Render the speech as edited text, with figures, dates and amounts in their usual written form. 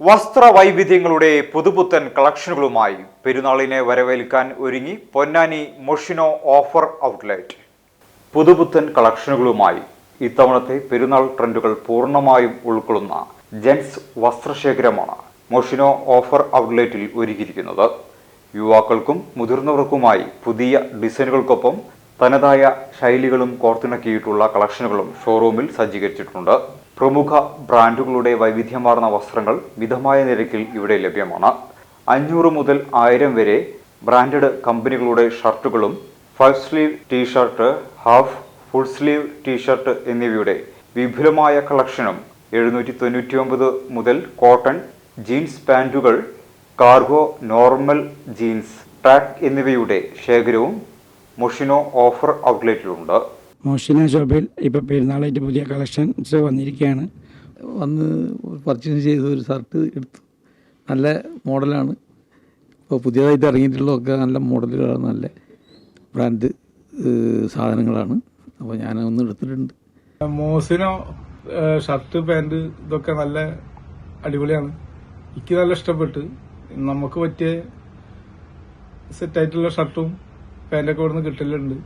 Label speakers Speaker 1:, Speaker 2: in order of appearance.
Speaker 1: വസ്ത്രവൈവിധ്യങ്ങളുടെ പുതുപുത്തൻ കളക്ഷനുകളുമായി പെരുന്നാളിനെ വരവേൽക്കാൻ ഒരുങ്ങി പൊന്നാനി മൊഷിനോ ഓഫർ ഔട്ട്ലെറ്റ്. പുതുപുത്തൻ കളക്ഷനുകളുമായി ഇത്തവണത്തെ പെരുന്നാൾ ട്രെൻഡുകൾ പൂർണ്ണമായും ഉൾക്കൊള്ളുന്ന ജെൻസ് വസ്ത്രശേഖരമാണ് മൊഷിനോ ഓഫർ ഔട്ട്ലെറ്റിൽ ഒരുക്കിയിരിക്കുന്നത്. യുവാക്കൾക്കും മുതിർന്നവർക്കുമായി പുതിയ ഡിസൈനുകൾക്കൊപ്പം തനതായ ശൈലികളും കോർത്തിണക്കിയിട്ടുള്ള കളക്ഷനുകളും ഷോറൂമിൽ സജ്ജീകരിച്ചിട്ടുണ്ട്. പ്രമുഖ ബ്രാൻഡുകളുടെ വൈവിധ്യമാർന്ന വസ്ത്രങ്ങൾ മിതമായ നിരക്കിൽ ഇവിടെ ലഭ്യമാണ്. 500 മുതൽ 1000 വരെ ബ്രാൻഡഡ് കമ്പനികളുടെ ഷർട്ടുകളും full sleeve t-shirt, half, full sleeve t-shirt എന്നിവയുടെ വിപുലമായ കളക്ഷനും 799 മുതൽ കോട്ടൺ ജീൻസ് പാൻറ്റുകൾ, കാർഗോ, നോർമൽ ജീൻസ്, ട്രാക്ക് എന്നിവയുടെ ശേഖരവും മൊഷിനോ ഓഫർ ഔട്ട്ലെറ്റിലുണ്ട്.
Speaker 2: മൊഷിനോ ഷോപ്പിൽ ഇപ്പോൾ പെരുന്നാളായിട്ട് പുതിയ കളക്ഷൻസ് വന്നിരിക്കുകയാണ്.
Speaker 3: വന്ന് പർച്ചേസ് ചെയ്ത് ഒരു ഷർട്ട് എടുത്തു. നല്ല മോഡലാണ്. ഇപ്പോൾ പുതിയതായിട്ട് ഇറങ്ങിയിട്ടുള്ളതൊക്കെ നല്ല മോഡലുകളാണ്, നല്ല ബ്രാൻഡ് സാധനങ്ങളാണ്. അപ്പോൾ ഞാൻ ഒന്ന് എടുത്തിട്ടുണ്ട്.
Speaker 4: മൊഷിനോ ഷർട്ട്, പാൻറ് ഇതൊക്കെ നല്ല അടിപൊളിയാണ്. എനിക്ക് നല്ല ഇഷ്ടപ്പെട്ട്. നമുക്ക് പറ്റിയ സെറ്റായിട്ടുള്ള ഷർട്ടും പാൻറ്റൊക്കെ ഇവിടുന്ന് കിട്ടലുണ്ട്.